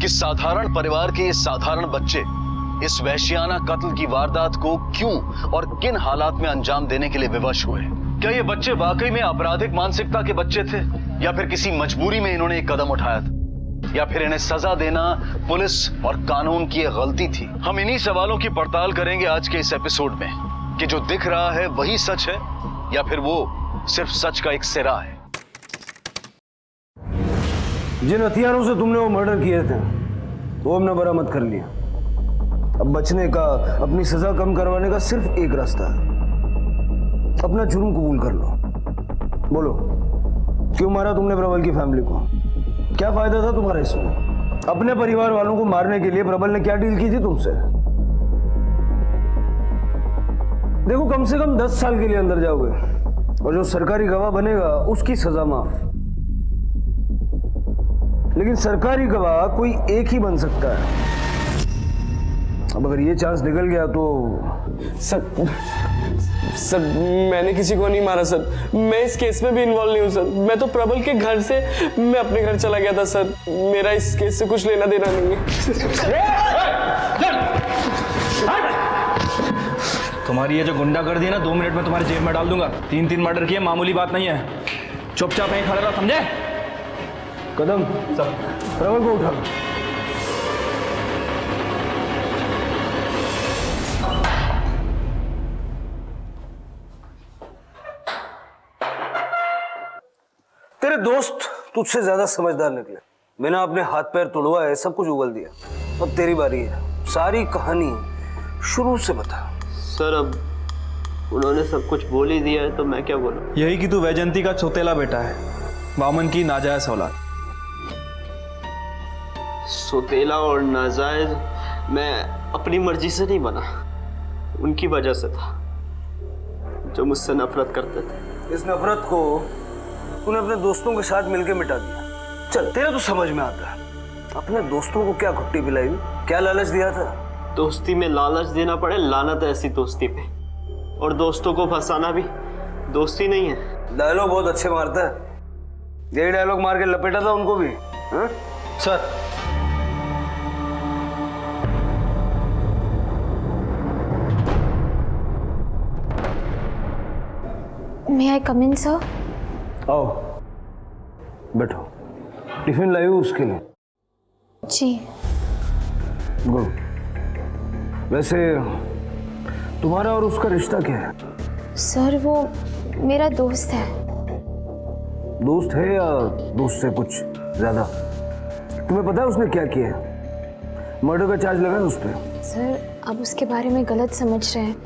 कि साधारण परिवार के ये साधारण बच्चे इस वहशियाना कत्ल की वारदात को क्यों और किन हालात में अंजाम देने के लिए विवश हुए। क्या ये बच्चे वाकई में आपराधिक मानसिकता के बच्चे थे या फिर किसी मजबूरी में इन्होंने एक कदम उठाया था, या फिर इन्हें सजा देना पुलिस और कानून की एक गलती थी। हम इन्हीं सवालों की पड़ताल करेंगे आज के इस एपिसोड में कि जो दिख रहा है वही सच है या फिर वो सिर्फ सच का एक सिरा है। जिन हथियारों से तुमने वो मर्डर किए थे वो हमने बरामद कर लिया। अब बचने का, अपनी सजा कम करवाने का सिर्फ एक रास्ता है, अपना जुर्म कबूल कर लो। बोलो, क्यों मारा तुमने प्रबल की फैमिली को? क्या फायदा था तुम्हारा इसमें? अपने परिवार वालों को मारने के लिए प्रबल ने क्या डील की थी तुमसे? देखो, कम से कम 10 साल के लिए अंदर जाओगे और जो सरकारी गवाह बनेगा उसकी सजा माफ। लेकिन सरकारी गवाह कोई एक ही बन सकता है। अब अगर ये चांस निकल गया तो सर मैंने किसी को नहीं मारा सर। मैं इस केस में भी इन्वॉल्व नहीं हूँ सर। मैं तो प्रबल के घर से मैं अपने घर चला गया था सर। मेरा इस केस से कुछ लेना देना नहीं है। तुम्हारी ये जो गुंडागर्दी है ना, 2 मिनट में तुम्हारे जेब में डाल दूंगा। 3 मर्डर किए, मामूली बात नहीं है। चुपचाप यहीं खड़ा रहो, समझे? कदम सब प्रबल को उठा लो। तेरे दोस्त तुझसे ज्यादा समझदार निकले। मैंने अपने हाथ पैर तोड़वाए, सब कुछ उगल दिया। अब तेरी बारी है, सारी कहानी शुरू से बता। सर अब उन्होंने सब कुछ बोल ही दिया है तो मैं क्या बोलूं? यही कि तू वैजंती का चौतेला बेटा है, वामन की नाजायज औलाद। सोतेला और नाजायज मैं अपनी मर्जी से नहीं बना, उनकी वजह से था, जो मुझसे नफरत करते थे। इस नफरत को तूने अपने दोस्तों के साथ मिलकर मिटा दिया। चल, तेरा तो समझ में आता है। अपने दोस्तों को क्या घुट्टी पिलाई, क्या लालच दिया था? दोस्ती में लालच देना पड़े, लानत है ऐसी दोस्ती पे। और दोस्तों को फंसाना भी दोस्ती नहीं है। डायलॉग बहुत अच्छे मारता है। यही डायलॉग मार के लपेटा था उनको भी। हा? Sir, May I come in, sir? आओ, बैठो। टिफिन लाई हूँ उसके लिए। जी। गुड। वैसे तुम्हारा और उसका रिश्ता क्या है? सर वो मेरा दोस्त है। दोस्त है या दोस्त से कुछ ज्यादा? तुम्हें पता है उसने क्या किया है? मर्डर का चार्ज लगा है उस पर। सर आप उसके बारे में गलत समझ रहे हैं।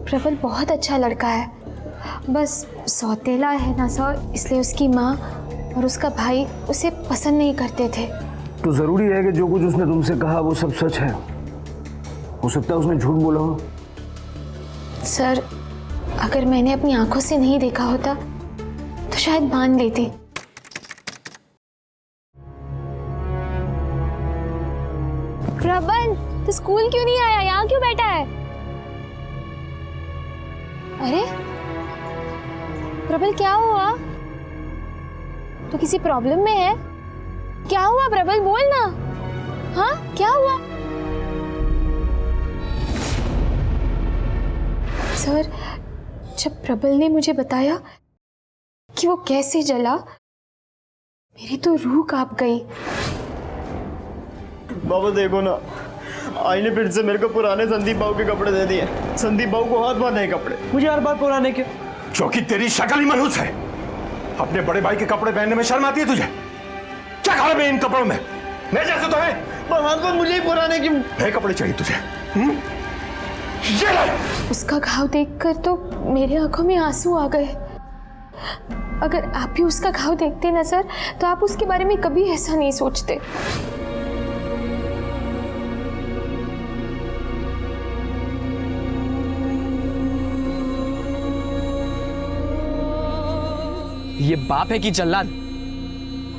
प्रबल बहुत अच्छा लड़का है, बस सौतेला है ना सर, इसलिए उसकी माँ और उसका भाई उसे पसंद नहीं करते थे। तो जरूरी है कि जो कुछ उसने तुमसे कहा वो सब सच है? हो सकता है उसने झूठ बोला हो। सर अगर मैंने अपनी आंखों से नहीं देखा होता तो शायद मान लेती। प्रबल तो स्कूल क्यों नहीं आया, यहाँ क्यों बैठा है? अरे प्रबल क्या हुआ? तो किसी प्रॉब्लम में है? क्या हुआ प्रबल, बोल ना। हाँ क्या हुआ? सर जब प्रबल ने मुझे बताया कि वो कैसे जला, मेरी तो रूह कांप गई। बाबा देखो ना, आई ने फिर से मेरे को पुराने संदीप बाबू के कपड़े दे दिए। संदीप बाबू को हाथ बांध नए कपड़े। मुझे हर बार पुराने के। क्योंकि तेरी शक्ल ही मनहूस है। अपने बड़े भाई के कपड़े पहनने में शर्म आती है तुझे? क्या खराब है इन कपड़ों में? मैं जैसे तो है। भगवान मुझे ही पुराने क्यों? नए कपड़े चाहिए तुझे? ये ले। उसका घाव देखकर तो मेरी आंखों में आंसू आ गए। अगर आप भी उसका घाव देखते ना सर, तो आप उसके बारे में कभी ऐसा नहीं सोचते। ये बाप है कि जल्लाद?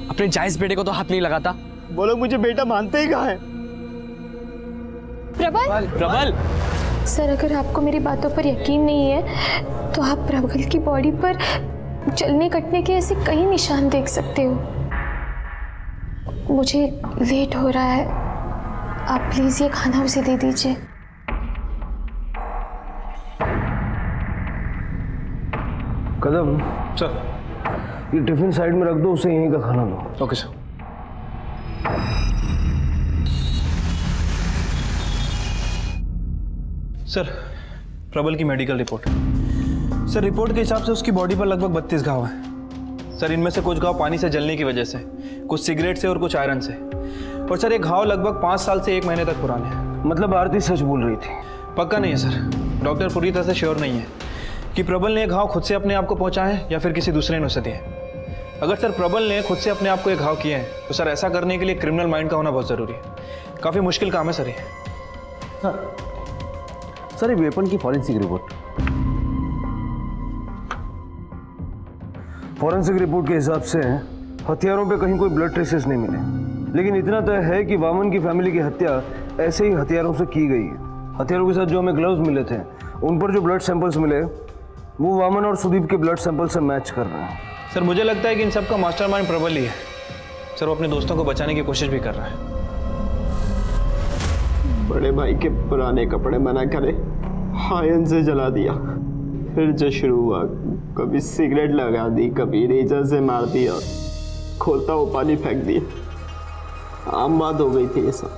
अपने जायज बेटे को तो हाथ नहीं लगाता। बोलो मुझे बेटा मानते ही कहाँ है? प्रबल, प्रबल सर अगर आपको मेरी बातों पर यकीन नहीं है तो आप प्रबल की बॉडी पर जलने कटने के ऐसे कई निशान देख सकते हो। मुझे लेट हो रहा है, आप प्लीज़ ये खाना उसे दे दीजिए। कदम, सर। ये टिफिन साइड में रख दो, उसे यहीं का खाना दो। Okay sir. सर, प्रबल की मेडिकल रिपोर्ट। सर, रिपोर्ट के हिसाब से उसकी बॉडी पर लगभग 32 घाव हैं। सर, इनमें से कुछ घाव पानी से जलने की वजह से, कुछ सिगरेट से और कुछ आयरन से। और सर, एक घाव लगभग 5 साल से 1 महीने तक पुराने हैं। मतलब आरती सच बोल रही थी? पक्का नहीं है सर, डॉक्टर पूरी तरह से श्योर नहीं है कि प्रबल ने ये घाव खुद से अपने आप को पहुंचा है या फिर किसी दूसरे ने उसे दिए। अगर सर प्रबल ने खुद से अपने आप को ये घाव किए हैं तो सर ऐसा करने के लिए क्रिमिनल माइंड का होना बहुत ज़रूरी है। काफ़ी मुश्किल काम है सर ये। सर, वेपन की फॉरेंसिक रिपोर्ट। फॉरेंसिक रिपोर्ट के हिसाब से हथियारों पे कहीं कोई ब्लड ट्रेसेस नहीं मिले, लेकिन इतना तय है कि वामन की फैमिली की हत्या ऐसे ही हथियारों से की गई है। हथियारों के साथ जो हमें ग्लव्स मिले थे, उन पर जो ब्लड सैंपल्स मिले वो वामन और सुदीप के ब्लड सैंपल से मैच कर रहे हैं। सर, मुझे लगता है कि इन सब का मास्टरमाइंड प्रबल ही है। सर, वो अपने दोस्तों को बचाने की कोशिश भी कर रहा है। बड़े भाई के पुराने कपड़े बना करे आयन से जला दिया, फिर जो शुरू हुआ, कभी सिगरेट लगा दी, कभी रेजर से मार दिया, खोलता वो पानी फेंक दिया। आम बात हो गई थी ये सब।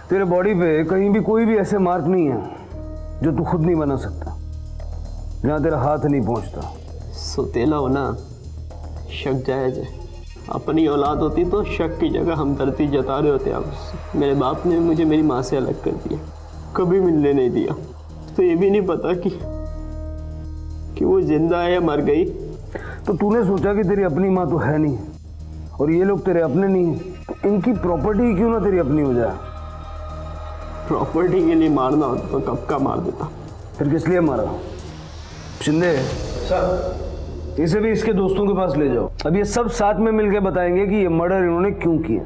तेरे बॉडी पे कहीं भी कोई भी ऐसे मार्क नहीं है जो तू खुद नहीं बना सकता, जहाँ तेरा हाथ नहीं पहुँचता। सुतेला होना शक जायज है। अपनी औलाद होती तो शक की जगह हमदर्दी जता रहे होते आप। मेरे बाप ने मुझे मेरी माँ से अलग कर दिया, कभी मिलने नहीं दिया, तो ये भी नहीं पता कि वो जिंदा है या मर गई। तो तूने सोचा कि तेरी अपनी माँ तो है नहीं और ये लोग तेरे अपने नहीं है, तो इनकी प्रॉपर्टी क्यों ना तेरी अपनी हो जाए? प्रॉपर्टी के लिए मारना होता तो कब का मार देता। फिर किस लिए मारा? शिंदे सर, इसे भी इसके दोस्तों के पास ले जाओ। अब ये सब साथ में मिलकर बताएंगे कि ये मर्डर इन्होंने क्यों किया।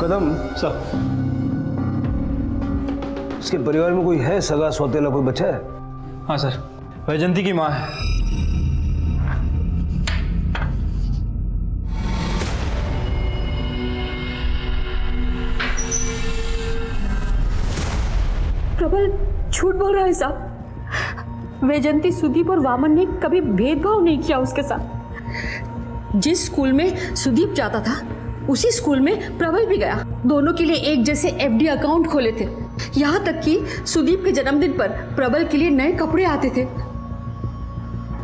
कदम सर, इसके परिवार में कोई है सगा सौतेला, कोई बच्चा है? हाँ सर, वैजंती की माँ है। प्रबल झूठ बोल रहा है साहब। वैजंती, सुदीप और वामन ने कभी भेदभाव नहीं किया उसके साथ। जिस स्कूल में सुदीप जाता था उसी स्कूल में प्रबल भी गया। दोनों के लिए एक जैसे एफडी अकाउंट खोले थे। यहाँ तक कि सुदीप के जन्मदिन पर प्रबल के लिए नए कपड़े आते थे।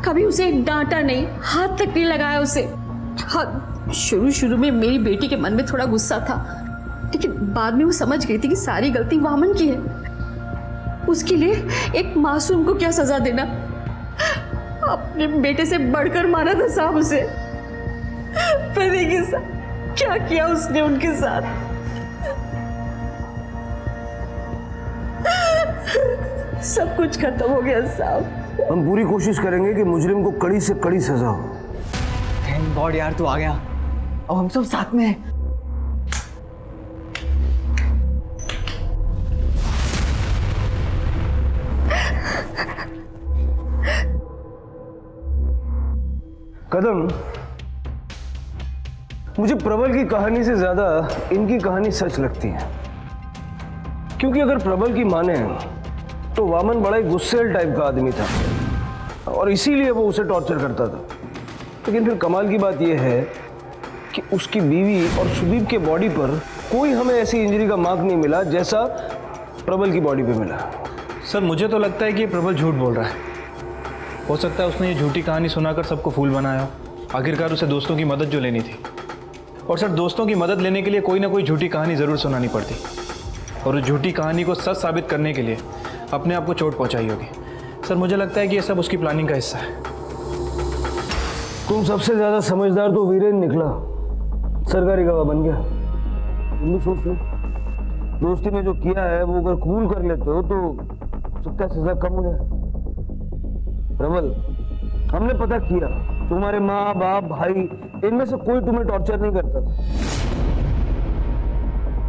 कभी उसे डांटा नहीं, हाथ तक नहीं लगाया उसे। हाँ, शुरू में मेरी बेटी के मन में थोड़ा गुस्सा था, लेकिन बाद में वो समझ गई थी कि सारी गलती वामन की है। उसके लिए एक मासूम को क्या सजा देना? अपने बेटे से बढ़कर मारा था साहब उसे। पर देखिए साहब, क्या किया उसने उनके साथ। सब कुछ खत्म हो गया साहब। हम पूरी कोशिश करेंगे कि मुजरिम को कड़ी से कड़ी सजा हो। थैंक गॉड यार, तू आ गया। अब हम सब साथ में हैं। कदम, मुझे प्रबल की कहानी से ज्यादा इनकी कहानी सच लगती है, क्योंकि अगर प्रबल की माने तो वामन बड़ा ही गुस्सेल टाइप का आदमी था और इसीलिए वो उसे टॉर्चर करता था। लेकिन फिर कमाल की बात यह है कि उसकी बीवी और सुदीप के बॉडी पर कोई हमें ऐसी इंजरी का मार्क नहीं मिला जैसा प्रबल की बॉडी पे मिला। सर, मुझे तो लगता है कि ये प्रबल झूठ बोल रहा है। हो सकता है उसने ये झूठी कहानी सुनाकर सबको फूल बनाया हो। आखिरकार उसे दोस्तों की मदद जो लेनी थी, और सर दोस्तों की मदद लेने के लिए कोई ना कोई झूठी कहानी ज़रूर सुनानी पड़ती, और उस झूठी कहानी को सच साबित करने के लिए अपने आप को चोट पहुंचाई होगी। सर, मुझे लगता है कि ये सब उसकी प्लानिंग का हिस्सा है। तुम सबसे ज्यादा समझदार तो वीरेन निकला, सरकारी गवाह बन गया। तुम भी सोच लो, दोस्ती में जो किया है वो अगर कबूल कर लेते हो तो सकता है सजा कम हो जाए। प्रबल, हमने पता किया तुम्हारे माँ बाप भाई इनमें से कोई तुम्हें टॉर्चर नहीं करता था।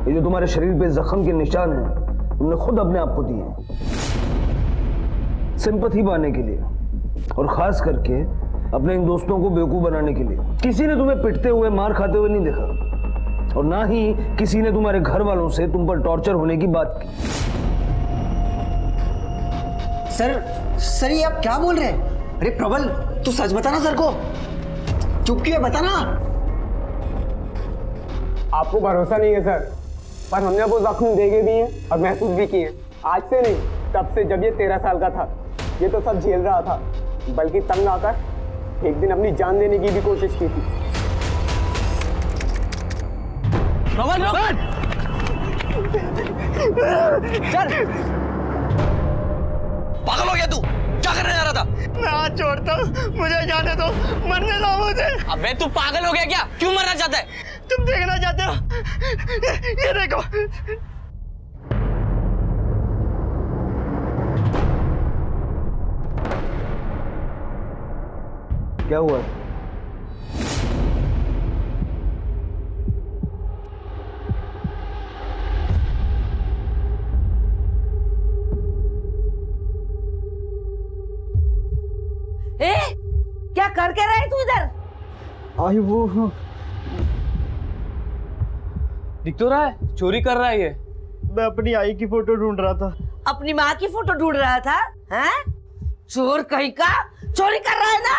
ये जो तुम्हारे शरीर पे जख्म के निशान हैं तुमने खुद अपने आप को दिए सिंपैथी पाने के लिए, और खास करके अपने इन दोस्तों को बेवकूफ बनाने के लिए। किसी ने तुम्हें पिटते हुए, मार खाते हुए नहीं देखा, और ना ही किसी ने तुम्हारे घर वालों से तुम पर टॉर्चर होने की बात की। सर ये आप क्या बोल रहे हैं? अरे प्रबल, तू सच बता ना सर को। चुप क्यों है, बता ना। आपको भरोसा नहीं है सर, पर हमने वो जख्म देखे भी हैं और महसूस भी किए हैं। आज से नहीं, तब से जब ये 13 साल का था। ये तो सब झेल रहा था, बल्कि तंग आकर एक दिन अपनी जान देने की भी कोशिश की थी। प्रबल सर, पागल हो गया तू? क्या करने जा रहा था? मैं हाथ छोड़ता हूँ, मुझे जाने दो, मरने दो मुझे। अबे तू पागल हो गया क्या? क्यों मरना चाहता है? तुम देखना चाहते हो? ये देखो। क्या हुआ? ए, क्या कर रहा है तू इधर? आई वो दिख तो रहा है, चोरी कर रहा है ये। मैं अपनी आई की फोटो ढूंढ रहा था। अपनी माँ की फोटो ढूंढ रहा था? हैं? चोर कहीं का, चोरी कर रहा है ना?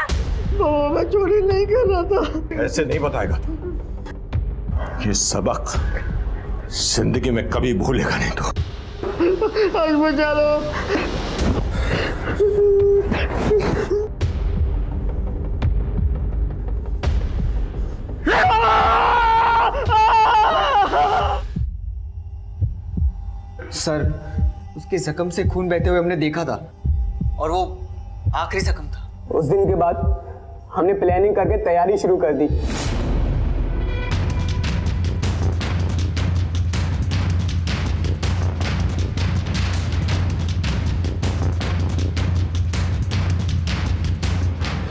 मैं चोरी नहीं कर रहा था। ऐसे नहीं बताएगा तू। ये सबक जिंदगी में कभी भूलेगा नहीं तू। आज बचा लो। सर उसके जख्म से खून बहते हुए हमने देखा था, और वो आखिरी जख्म था। उस दिन के बाद हमने प्लानिंग करके तैयारी शुरू कर दी।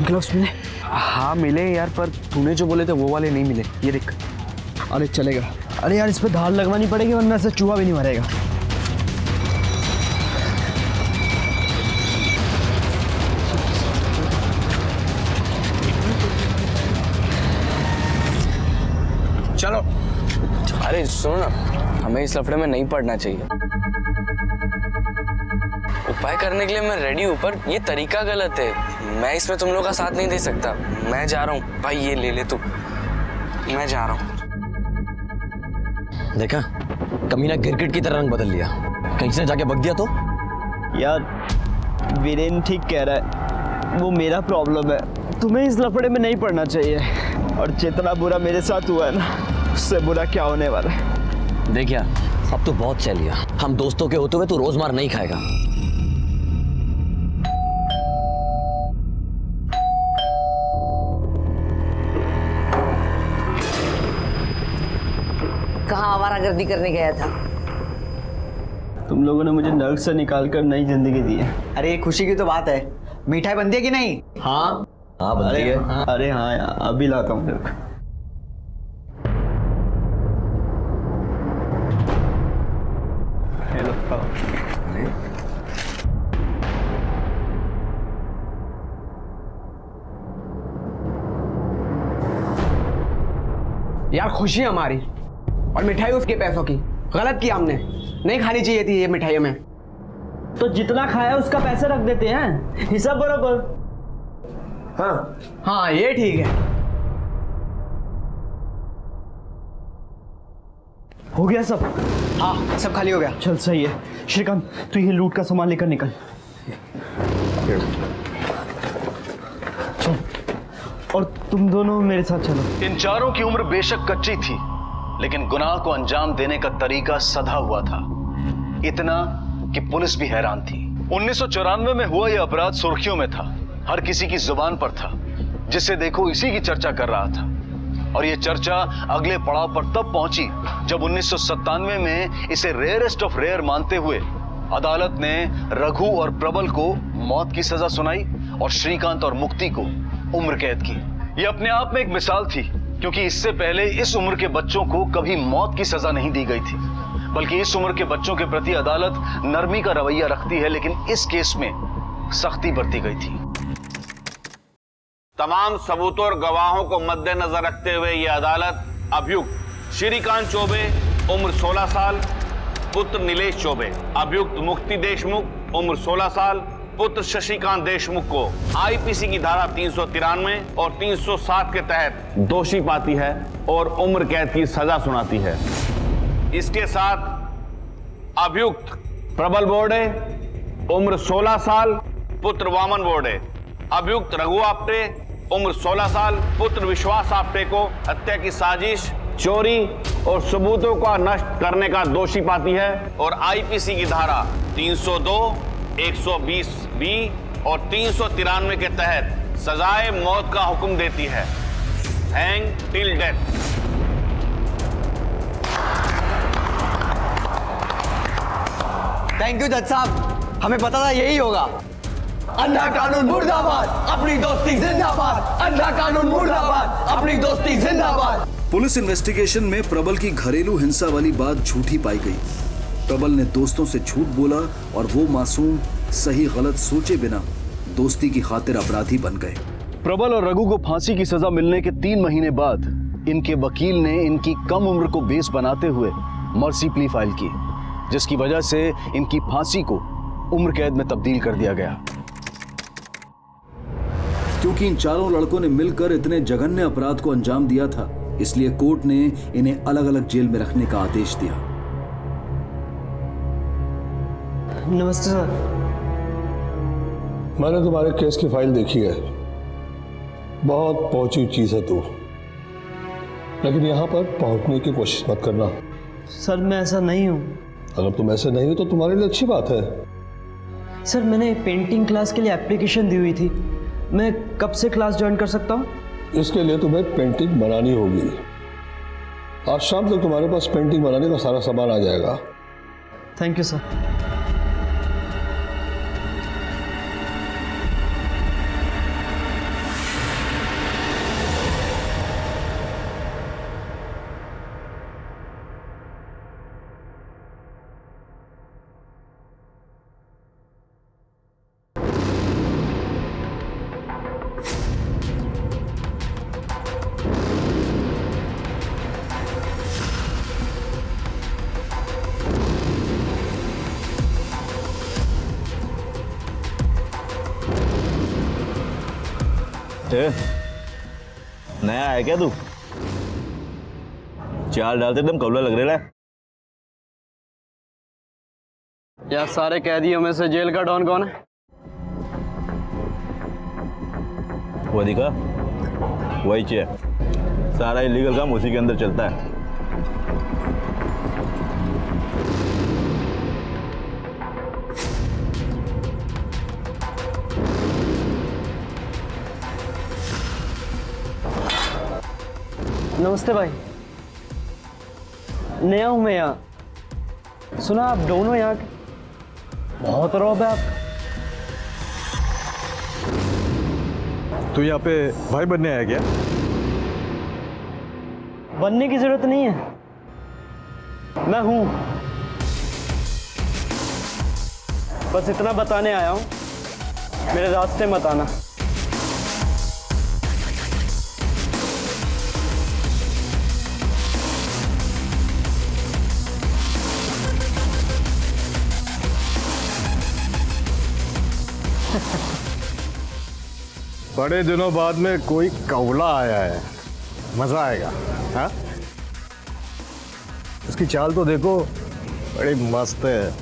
ग्लव्स मिले? हाँ मिले यार, पर तूने जो बोले थे वो वाले नहीं मिले। ये देख। अरे चलेगा। अरे यार, इस पे धार लगवानी पड़ेगी, वरना से चूहा भी नहीं मरेगा। चलो। अरे सुनो ना, हमें इस लफड़े में नहीं पड़ना चाहिए। उपाय करने के लिए मैं रेडी हूँ, पर ये तरीका गलत है। मैं इसमें तुम लोगों का साथ नहीं दे सकता। मैं जा रहा हूँ भाई, ये ले ले तू। मैं जा रहा हूँ। देखा, कमीना गिरगिट की तरह रंग बदल लिया। कहीं से जाके बग दिया तो? यार वीरेन ठीक कह रहा है, वो मेरा प्रॉब्लम है। तुम्हें इस लफड़े में नहीं पड़ना चाहिए, और जितना बुरा मेरे साथ हुआ है ना, उससे बुरा क्या होने वाला है। देखिए, अब तो बहुत सह लिया। हम दोस्तों के होते हुए तू रोज मार नहीं खाएगा। कहाँ आवारागर्दी करने गया था? तुम लोगों ने मुझे नर्क से निकालकर नई जिंदगी दी है। अरे खुशी की तो बात है। मिठाई बनती है कि नहीं? हाँ हाँ बनती है। अरे हाँ यार, अभी लाता हूँ। हेलो। यार खुशी हमारी और मिठाई उसके पैसों की। गलत किया हमने, नहीं खानी चाहिए थी ये मिठाई हमें। तो जितना खाया उसका पैसे रख देते हैं, हिसाब बराबर। हाँ ये ठीक है। हो गया सब? हाँ सब खाली हो गया। चल सही है। श्रीकांत, तू ये लूट का सामान लेकर निकल। चल, और तुम दोनों मेरे साथ चलो। इन चारों की उम्र बेशक कच्ची थी, लेकिन गुनाह को अंजाम देने का तरीका सधा हुआ था। इतना कि पुलिस भी हैरान थी। 1994 में हुआ यह अपराध सुर्खियों में था, हर किसी की जुबान पर था। जिसे देखो इसी की चर्चा कर रहा था। और यह चर्चा अगले पड़ाव पर तब पहुंची जब 1997 में इसे रेयरेस्ट ऑफ रेयर मानते हुए अदालत ने रघु और प्रबल को मौत की सजा सुनाई और श्रीकांत और मुक्ति को उम्र कैद की। यह अपने आप में एक मिसाल थी, क्योंकि इससे पहले इस उम्र के बच्चों को कभी मौत की सजा नहीं दी गई थी, बल्कि इस उम्र के बच्चों के प्रति अदालत नरमी का रवैया रखती है, लेकिन इस केस में सख्ती बरती गई थी। तमाम सबूतों और गवाहों को मद्देनजर रखते हुए यह अदालत अभियुक्त श्रीकांत चौबे उम्र 16 साल पुत्र नीलेश चौबे, अभियुक्त मुक्ति देशमुख उम्र 16 साल पुत्र शशिकांत देशमुख को आईपीसी की धारा 393 और 307 के तहत दोषी पाती है और उम्र कैद की सजा सुनाती है। इसके साथ अभियुक्त प्रबल बोर्डे उम्र 16 साल पुत्र वामन बोर्डे, अभियुक्त रघु आप्टे उम्र 16 साल पुत्र विश्वास आप्टे को हत्या की साजिश, चोरी और सबूतों का नष्ट करने का दोषी पाती है और आईपीसी की धारा 302, 120 बी और 393 के तहत सजाए मौत का हुक्म देती है। Hang till death. Thank you जज साहब, हमें पता था यही होगा। अंधा कानून मुर्दाबाद, अपनी दोस्ती जिंदाबाद। अंधा कानून मुर्दाबाद, अपनी दोस्ती जिंदाबाद। पुलिस इन्वेस्टिगेशन में प्रबल की घरेलू हिंसा वाली बात झूठी पाई गई। प्रबल ने दोस्तों से झूठ बोला और वो मासूम सही गलत सोचे बिना दोस्ती की खातिर अपराधी बन गए। प्रबल और रघु को फांसी की सजा मिलने के 3 महीने बाद इनके वकील ने इनकी कम उम्र को बेस बनाते हुए मर्सी प्ली फाइल की, जिसकी वजह से इनकी फांसी को उम्र कैद में तब्दील कर दिया गया। क्योंकि इन चारों लड़कों ने मिलकर इतने जघन्य अपराध को अंजाम दिया था, इसलिए कोर्ट ने इन्हें अलग अलग जेल में रखने का आदेश दिया। नमस्ते सर। मैंने तुम्हारे केस की फाइल देखी है, बहुत पहुंची चीज है तू, लेकिन यहां पर पहुंचने की कोशिश मत करना। सर मैं ऐसा नहीं हूं। अगर तुम ऐसे नहीं हो तो तुम्हारे लिए अच्छी बात है। सर मैंने पेंटिंग क्लास के लिए एप्लीकेशन दी हुई थी, मैं कब से क्लास ज्वाइन कर सकता हूं? इसके लिए तुम्हें पेंटिंग बनानी होगी। आज शाम तक तुम्हारे पास पेंटिंग बनाने का सारा सामान आ जाएगा। Thank you sir. नया है क्या तू? चाल डालते एकदम कौला लग रहा है। यार सारे कैदियों में से जेल का डॉन कौन है? वो दिखा, वही है। सारा इलीगल काम उसी के अंदर चलता है। नमस्ते भाई, नया हूं मैं यहाँ। सुना आप दोनों यहाँ के, बहुत रौब है आप। तू यहाँ पे भाई बनने आया क्या? बनने की जरूरत नहीं है, मैं हूं। बस इतना बताने आया हूं, मेरे रास्ते मत आना। बड़े दिनों बाद में कोई कौला आया है, मजा आएगा। हाँ, इसकी चाल तो देखो, बड़ी मस्त है।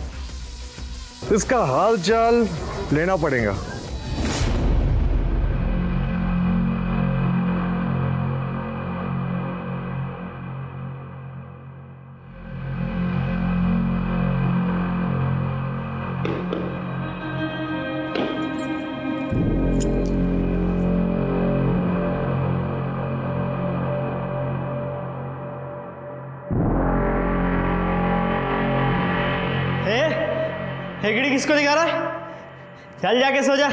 इसका हाल चाल लेना पड़ेगा। हेगड़ी किसको दिखा रहा है? चल जाके सो जा।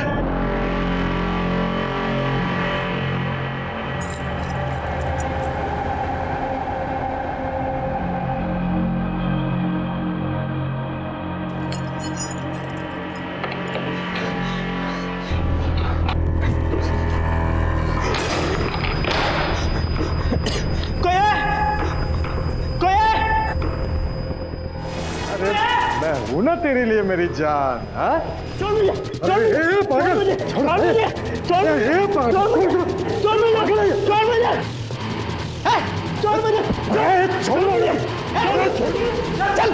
हूं ना तेरे लिए मेरी जान। हाँ छोड़ मुझे, छोड़ मुझे, छोड़ मुझे, छोड़ मुझे, छोड़ मुझे, छोड़ मुझे, छोड़ मुझे, छोड़ मुझे, छोड़ मुझे, छोड़ मुझे, चल।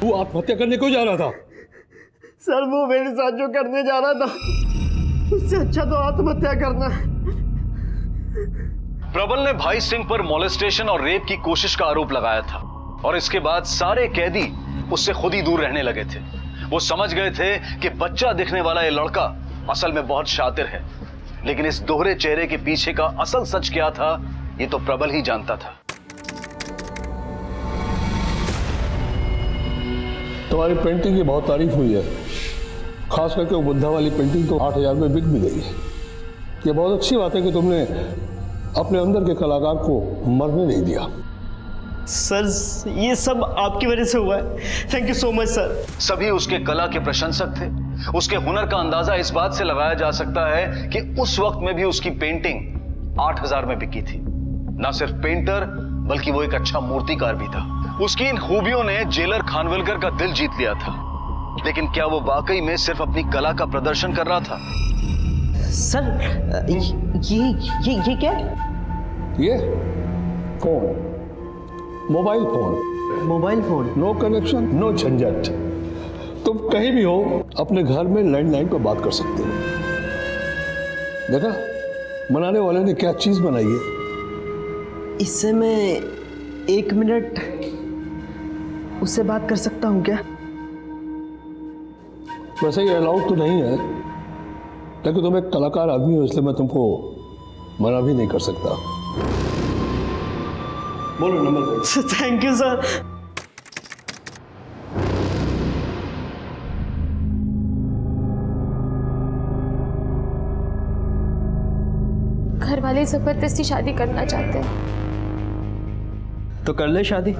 तू आत्महत्या करने क्यों जा रहा था? सर वो मेरे साथ जो करने जा रहा था उससे अच्छा तो आत्महत्या करना। प्रबल ने भाई सिंह पर मॉलेस्टेशन और रेप की कोशिश का आरोप लगाया था और इसके बाद सारे कैदी उससे खुद ही दूर रहने लगे थे। वो समझ गए थे कि बच्चा दिखने वाला ये लड़का असल में बहुत शातिर है, लेकिन इस दोहरे चेहरे के पीछे का असल सच क्या था ये तो प्रबल ही जानता था। तुम्हारी पेंटिंग की बहुत तारीफ हुई है, खास करके वो बुद्धा वाली पेंटिंग तो 8,000 में बिक भी गई है। ये बहुत अच्छी बात है कि तुमने अपने अंदर के कलाकार को मरने नहीं दिया। सर ये सब आपकी वजह से हुआ है। Thank you so much sir. सभी उसके कला के प्रशंसक थे। उसके हुनर का अंदाजा इस बात से लगाया जा सकता है कि उस वक्त में भी उसकी पेंटिंग 8,000 में बिकी थी। ना सिर्फ पेंटर बल्कि वो एक अच्छा मूर्तिकार भी था। उसकी इन खूबियों ने जेलर खानविलकर का दिल जीत लिया था, लेकिन क्या वो वाकई में सिर्फ अपनी कला का प्रदर्शन कर रहा था? सर ये क्या? ये phone, mobile phone. Mobile phone? No connection, no झंझट। तुम कहीं भी हो अपने घर में लैंडलाइन पर बात कर सकते हो। देखा बनाने वाले ने क्या चीज बनाई है। इससे मैं 1 मिनट उससे बात कर सकता हूँ क्या? वैसे ये अलाउड तो नहीं है, लेकिन तुम एक कलाकार आदमी हो इसलिए मैं तुमको मना भी नहीं कर सकता। बोलो नंबर बोलो। Thank you sir. घर वाले जबरदस्ती शादी करना चाहते हैं। तो कर ले शादी।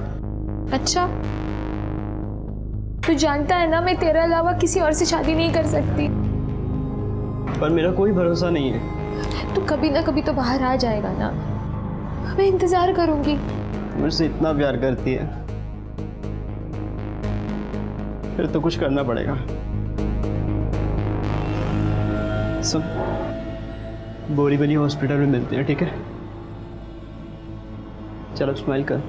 अच्छा तू जानता है ना मैं तेरे अलावा किसी और से शादी नहीं कर सकती। पर मेरा कोई भरोसा नहीं है। तू कभी ना कभी तो बाहर आ जाएगा ना, मैं इंतजार करूंगी। मुझसे इतना प्यार करती है फिर तो कुछ करना पड़ेगा। सुन बोरीवली हॉस्पिटल में मिलते हैं, ठीक है? चलो स्माइल कर।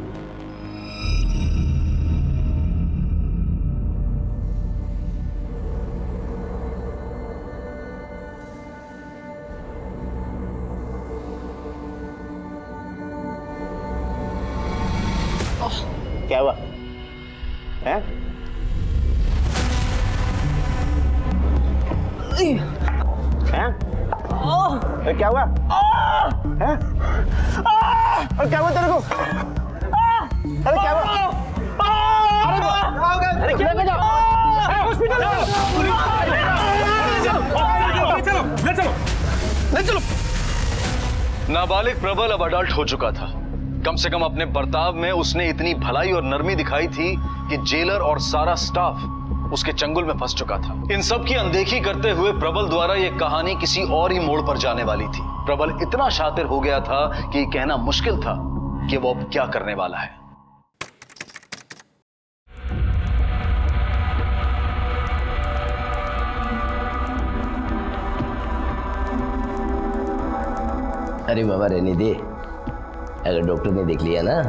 क्या हुआ है? क्या हुआ है? क्या हुआ तेरे को? अरे क्या हुआ? अरे क्या हुआ? हॉस्पिटल ले चलो। नाबालिग प्रबल अब अडल्ट हो चुका था। कम से कम अपने बर्ताव में उसने इतनी भलाई और नरमी दिखाई थी कि जेलर और सारा स्टाफ उसके चंगुल में फंस चुका था। इन सब की अनदेखी करते हुए प्रबल द्वारा यह कहानी किसी और ही मोड़ पर जाने वाली थी। प्रबल इतना शातिर हो गया था कि यह कहना मुश्किल था कि वो अब क्या करने वाला है। अरे बाबा रहने दे, अगर डॉक्टर ने देख लिया ना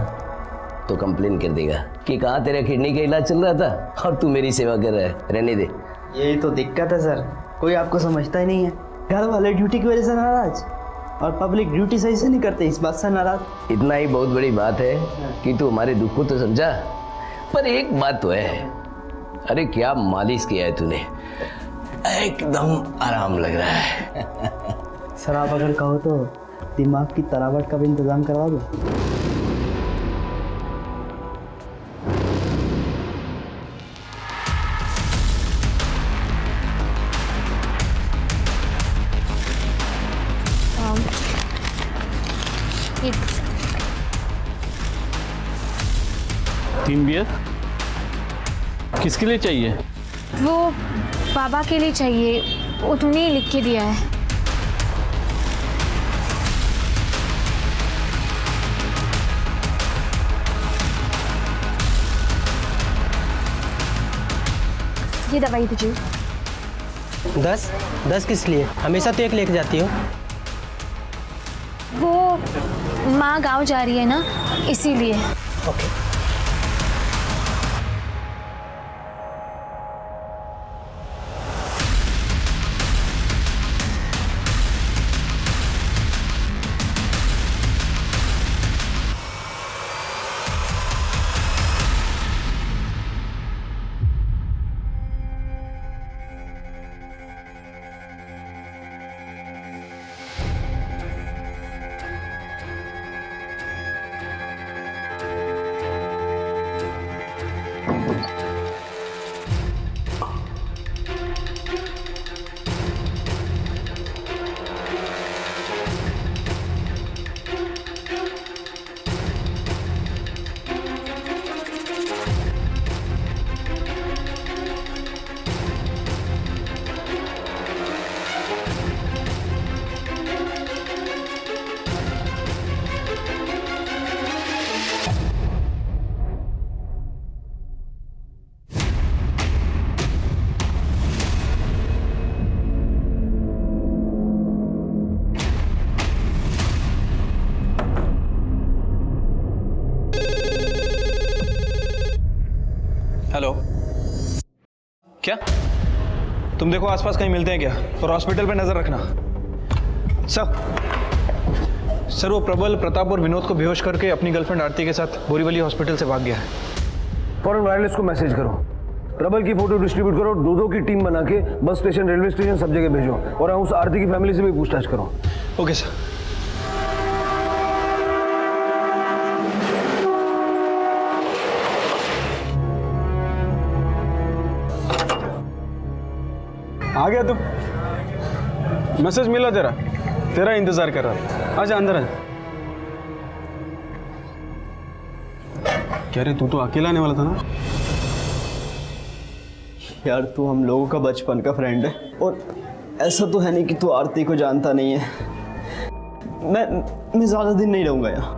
तो कंप्लेन कर देगा कि कहाँ तेरा किडनी का इलाज चल रहा था और तू मेरी सेवा कर रहा है। रहने दे। यही तो दिक्कत है सर, कोई आपको समझता ही नहीं है। घर वाले ड्यूटी की वजह से नाराज और पब्लिक ड्यूटी सही से नहीं करते, इस बात से नाराज। इतना ही बहुत बड़ी बात है कि तू हमारे दुख को तो समझा। पर एक बात तो है, अरे क्या मालिश किया है तूने, एकदम आराम लग रहा है। सर आप अगर कहो तो दिमाग की तरावट का भी इंतजाम करवा दो। तीन बियर किसके लिए चाहिए? वो बाबा के लिए चाहिए, उन्होंने ही लिख के दिया है। ये दवाई दीजिए। 10 किस लिए? हमेशा तो एक लेके जाती हो। वो माँ गांव जा रही है ना, इसीलिए। ओके। हेलो, क्या तुम देखो आसपास कहीं मिलते हैं क्या, और हॉस्पिटल पे नजर रखना। सर वो प्रबल, प्रताप और विनोद को बेहोश करके अपनी गर्लफ्रेंड आरती के साथ बोरीवली हॉस्पिटल से भाग गया है। फौरन वायरलेस को मैसेज करो, प्रबल की फोटो डिस्ट्रीब्यूट करो, दो की टीम बना के बस स्टेशन, रेलवे स्टेशन सब जगह भेजो, और उस आरती की फैमिली से भी पूछताछ करो। Okay sir. आ गया तू? मैसेज मिला तेरा इंतजार कर रहा था। आजा अंदर आजा। क्या रे, तू तो अकेला आने वाला था ना? यार तू हम लोगों का बचपन का फ्रेंड है, और ऐसा तो है नहीं कि तू आरती को जानता नहीं है। मैं ज्यादा दिन नहीं रहूंगा यहाँ।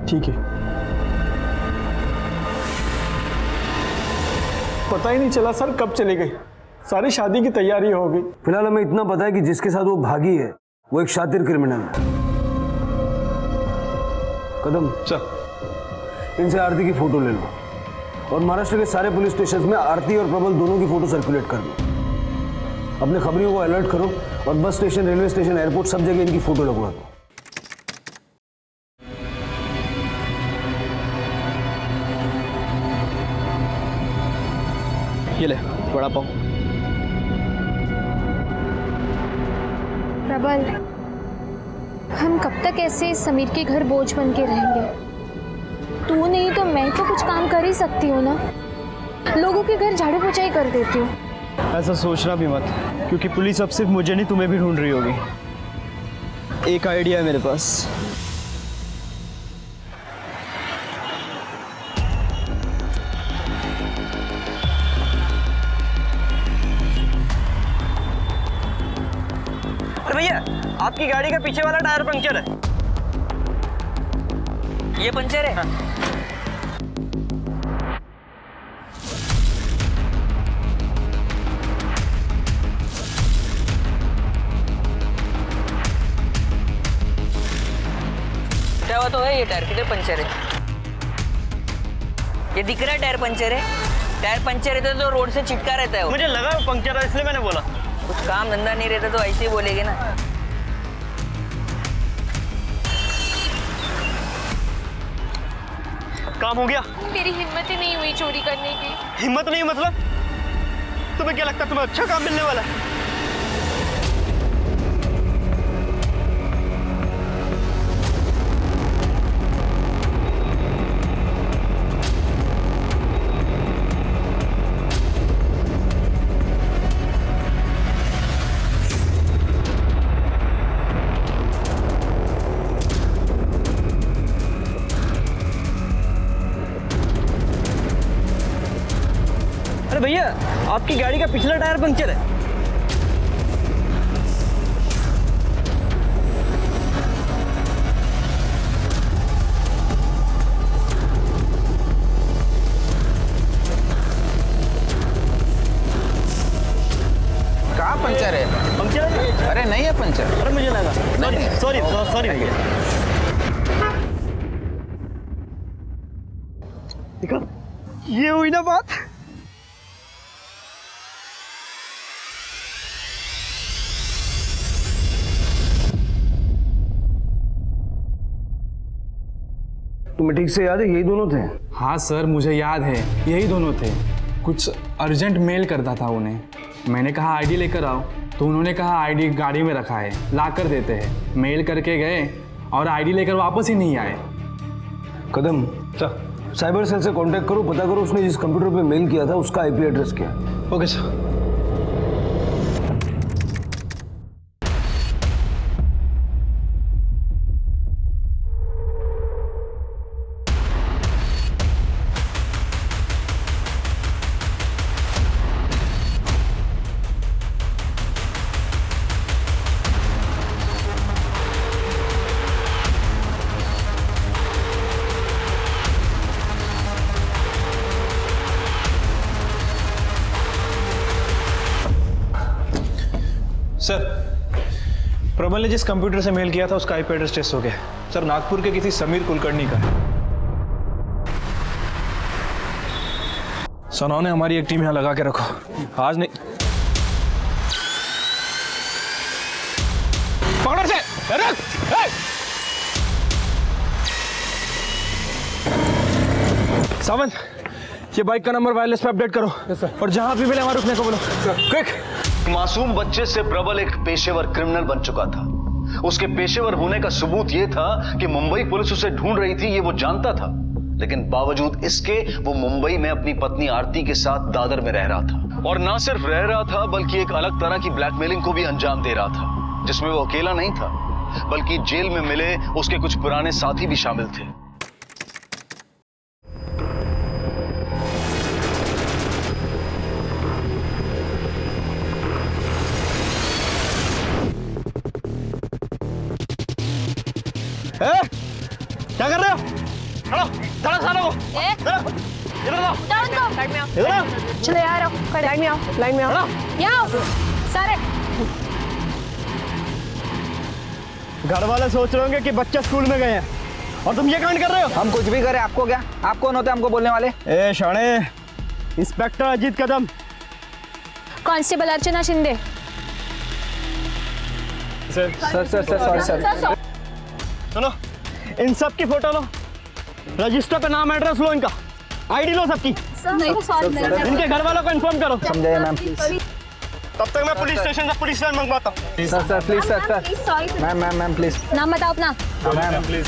ठीक है। पता ही नहीं चला सर कब चली गई, सारी शादी की तैयारी हो गई। फिलहाल हमें इतना पता है कि जिसके साथ वो भागी है वो एक शातिर क्रिमिनल है। कदम सर, इनसे आरती की फोटो ले लो, और महाराष्ट्र के सारे पुलिस स्टेशन में आरती और प्रबल दोनों की फोटो सर्कुलेट कर दो। अपने खबरियों को अलर्ट करो, और bus station, railway station, airport सब जगह इनकी फोटो लगवा दो। ये ले बड़ा पाव। प्रबल, हम कब तक ऐसे समीर के घर बोझ बन के रहेंगे? तू नहीं तो मैं तो कुछ काम कर ही सकती हूँ ना, लोगों के घर झाड़ू पोछा ही कर देती हूँ। ऐसा सोचना भी मत, क्योंकि पुलिस अब सिर्फ मुझे नहीं तुम्हें भी ढूंढ रही होगी। एक आइडिया है मेरे पास। भैया, आपकी गाड़ी का पीछे वाला टायर पंक्चर है। ये पंक्चर है? क्या हुआ तो है, ये टायर किधर पंक्चर है? ये दिख रहा है टायर पंक्चर है। टायर पंक्चर रहता तो रोड से चिटका रहता है वो। मुझे लगा वो पंक्चर है, इसलिए मैंने बोला। कुछ काम धंधा नहीं रहता तो ऐसे ही बोलेगे ना। काम हो गया? मेरी हिम्मत ही नहीं हुई चोरी करने की। हिम्मत नहीं मतलब? तुम्हें क्या लगता है तुम्हें अच्छा काम मिलने वाला है? भैया, आपकी गाड़ी का पिछला टायर पंक्चर है। कहाँ पंचर है? पंक्चर है? अरे नहीं है पंचर। अरे मुझे लगा, सॉरी भैया। देखा, ये हुई ना बात। तुम्हें ठीक से याद है यही दोनों थे? हाँ सर, मुझे याद है, यही दोनों थे। कुछ अर्जेंट मेल करता था उन्हें। मैंने कहा आईडी लेकर आओ, तो उन्होंने कहा आईडी गाड़ी में रखा है, ला कर देते हैं। मेल करके गए और आईडी लेकर वापस ही नहीं आए। कदम, साइबर सेल से कांटेक्ट करो, पता करो उसने जिस कंप्यूटर पे मेल किया था उसका आईपी एड्रेस क्या है। Okay sir. सर, प्रबल ने जिस कंप्यूटर से मेल किया था उसका आईपी एड्रेस टेस्ट हो गया सर। नागपुर के किसी समीर कुलकर्णी का है। सनौ ने हमारी एक टीम यहां लगा के रखो, आज नहीं। पकड़ से रख। सावंत, ये बाइक का नंबर वायरलेस पे अपडेट करो और जहां भी मिले वहां रुकने को बोलो। क्विक। मासूम बच्चे से प्रबल एक पेशेवर क्रिमिनल बन चुका था। उसके पेशेवर होने का सबूत यह था कि मुंबई पुलिस उसे ढूंढ रही थी, ये वो जानता था। लेकिन बावजूद इसके वो मुंबई में अपनी पत्नी आरती के साथ दादर में रह रहा था। और ना सिर्फ रह रहा था बल्कि एक अलग तरह की ब्लैकमेलिंग को भी अंजाम दे रहा था, जिसमें वो अकेला नहीं था बल्कि जेल में मिले उसके कुछ पुराने साथी भी शामिल थे। क्या कर रहे हो? चलो सालों को इधर आओ। इधर आओ। चलो यार, लाइन में आओ, लाइन में आओ, यहाँ आओ सारे। घर वाले सोच रहे होंगे कि बच्चे स्कूल में गए हैं और तुम ये कांड कर रहे हो। हम कुछ भी करें, आपको क्या? आप कौन होते हैं हमको बोलने वाले? ए शाणे, inspector Ajit Kadam. Constable Archana Shinde. Sir sorry sir. सुनो, इन सब की फोटो लो, रजिस्टर पे नाम एड्रेस लो, इनका आईडी लो सबकी। इनके घर वालों को इन्फॉर्म करो। समझाइए मैम। तब तक मैं पुलिस स्टेशन से पुलिस वैन मंगवाता हूँ। Sir please sir. Ma'am please. नाम बताओ अपना। Ma'am please.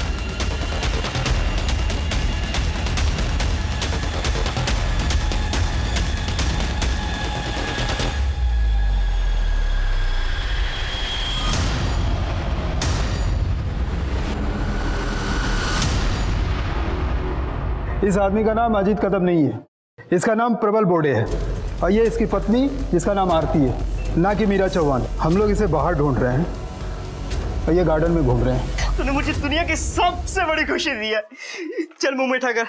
इस आदमी का नाम अजीत कदम नहीं है, इसका नाम प्रबल बोडे है और ये इसकी पत्नी जिसका नाम आरती है, ना कि मीरा चौहान। हम लोग इसे बाहर ढूंढ रहे हैं और ये गार्डन में घूम रहे हैं। तूने मुझे दुनिया की सबसे बड़ी खुशी दी है। चल मुंह मीठा कर।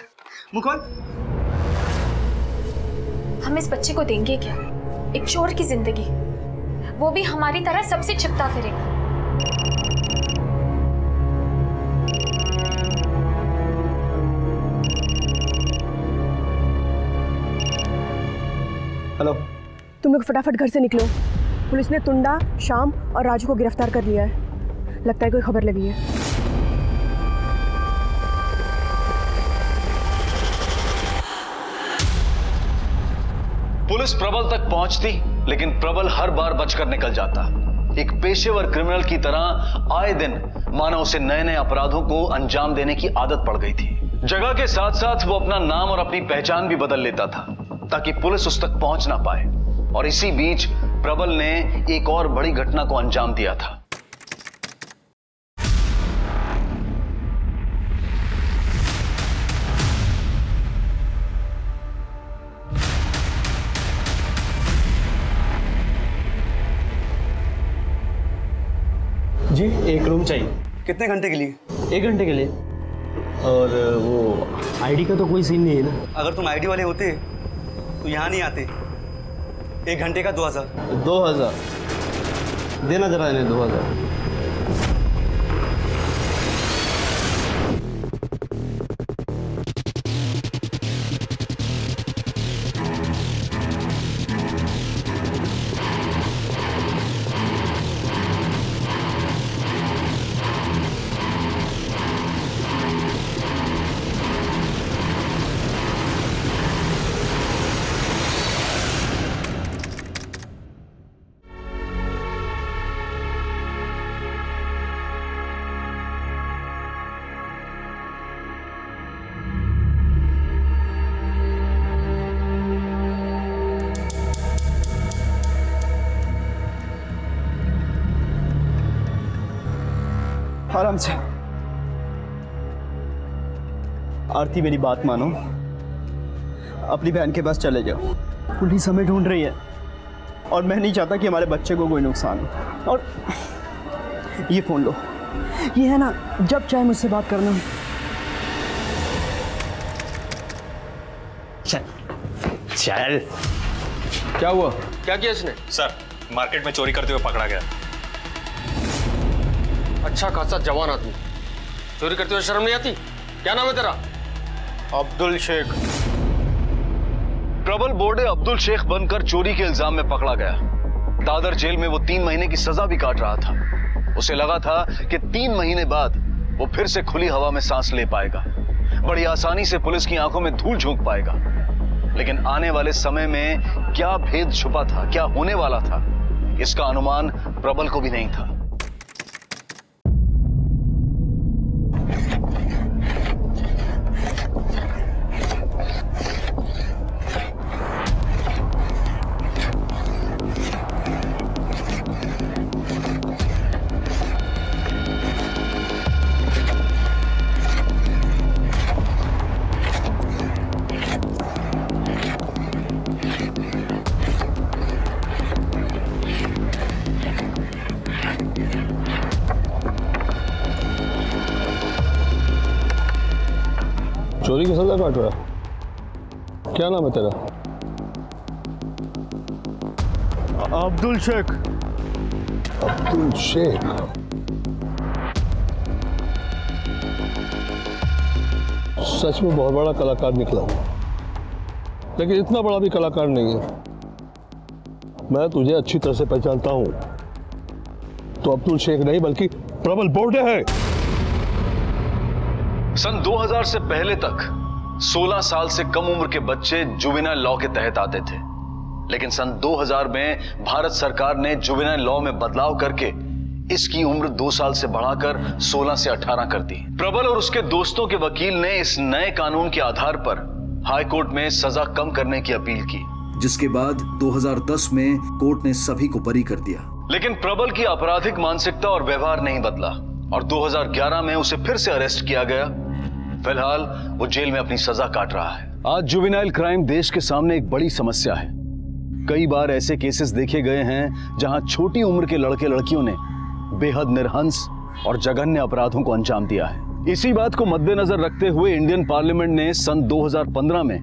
मुंह खोल। हम इस बच्चे को देंगे क्या? एक चोर की जिंदगी, वो भी हमारी तरह सबसे छिपता फिरेगा। हेलो, तुम लोग फटाफट घर से निकलो। पुलिस ने तुंडा, श्याम और राजू को गिरफ्तार कर लिया है। लगता है कोई खबर लगी है। पुलिस प्रबल तक पहुंचती, लेकिन प्रबल हर बार बचकर निकल जाता। एक पेशेवर क्रिमिनल की तरह आए दिन मानो उसे नए नए अपराधों को अंजाम देने की आदत पड़ गई थी। जगह के साथ साथ वो अपना नाम और अपनी पहचान भी बदल लेता था ताकि पुलिस उस तक पहुंच ना पाए। और इसी बीच प्रबल ने एक और बड़ी घटना को अंजाम दिया था। जी, एक रूम चाहिए। कितने घंटे के लिए? 1 घंटे के लिए। और वो आईडी का तो कोई सीन नहीं है ना? अगर तुम आईडी वाले होते तो यहाँ नहीं आते। 1 घंटे का 2000। 2000? देना जरा इन्हें 2000। आराम से। आरती मेरी बात मानो, अपनी बहन के पास चले जाओ। पुलिस हमें ढूंढ रही है और मैं नहीं चाहता कि हमारे बच्चे को कोई नुकसान हो। और ये फ़ोन लो, ये है ना, जब चाहे मुझसे बात करना। चल। क्या हुआ? क्या किया इसने? सर, मार्केट में चोरी करते हुए पकड़ा गया। अच्छा खासा जवान आदमी, चोरी करते हुए शर्म नहीं आती? क्या नाम है तेरा? अब्दुल शेख। प्रबल बोर्डे अब्दुल शेख बनकर चोरी के इल्जाम में पकड़ा गया। दादर जेल में वो 3 महीने की सजा भी काट रहा था। उसे लगा था कि 3 महीने बाद वो फिर से खुली हवा में सांस ले पाएगा, बड़ी आसानी से पुलिस की आंखों में धूल झोंक पाएगा। लेकिन आने वाले समय में क्या भेद छुपा था, क्या होने वाला था, इसका अनुमान प्रबल को भी नहीं था। चोरी की सजा काट रहा। क्या नाम है तेरा? अब्दुल शेख। अब्दुल शेख। सच में बहुत बड़ा कलाकार निकला, लेकिन इतना बड़ा भी कलाकार नहीं है। मैं तुझे अच्छी तरह से पहचानता हूं। तो अब्दुल शेख नहीं बल्कि प्रबल बोर्डे है। सन 2000 से पहले तक 16 साल से कम उम्र के बच्चे जुवेनाइल लॉ के तहत आते थे, लेकिन सन 2000 में भारत सरकार ने जुवेनाइल लॉ में बदलाव करके इसकी उम्र 2 साल से बढ़ाकर 16 से 18 कर दी। प्रबल और उसके दोस्तों के वकील ने इस नए कानून के आधार पर हाई कोर्ट में सजा कम करने की अपील की, जिसके बाद 2010 में कोर्ट ने सभी को बरी कर दिया। लेकिन प्रबल की आपराधिक मानसिकता और व्यवहार नहीं बदला और 2011 में उसे फिर से अरेस्ट किया गया। फिलहाल वो जेल में अपनी सजा काट रहा है। आज जुवेनाइल क्राइम देश के सामने एक बड़ी समस्या है। कई बार ऐसे केसेस देखे गए हैं जहां छोटी उम्र के लड़के लड़कियों ने बेहद निर्हंस और जघन्य अपराधों को अंजाम दिया है। इसी बात को मद्देनजर रखते हुए इंडियन पार्लियामेंट ने सन 2015 में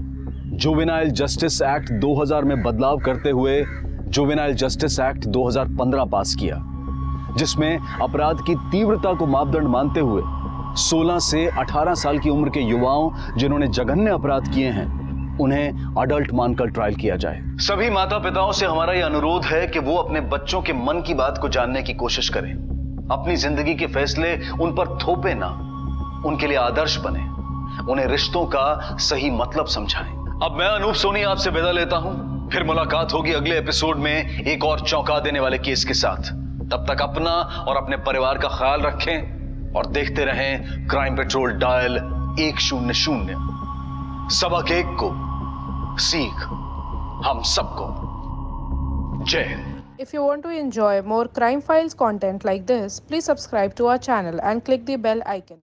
जुवेनाइल जस्टिस एक्ट 2000 में बदलाव करते हुए जुवेनाइल जस्टिस एक्ट 2015 पास किया, जिसमें अपराध की तीव्रता को मापदंड मानते हुए 16 से 18 साल की उम्र के युवाओं जिन्होंने जघन्य अपराध किए हैं उन्हें अडल्ट मानकर ट्रायल किया जाए। सभी माता पिताओं से हमारा यह अनुरोध है कि वो अपने बच्चों के मन की बात को जानने की कोशिश करें, अपनी जिंदगी के फैसले उन पर थोपे ना, उनके लिए आदर्श बने, उन्हें रिश्तों का सही मतलब समझाएं। अब मैं अनूप सोनी आपसे विदा लेता हूं, फिर मुलाकात होगी अगले एपिसोड में एक और चौंका देने वाले केस के साथ। तब तक अपना और अपने परिवार का ख्याल रखें और देखते रहें क्राइम पेट्रोल डायल 100। सबक एक को सीख हम सबको। जय Hind. If you want to enjoy more Crime Files content like this, please subscribe to our channel and click the bell icon.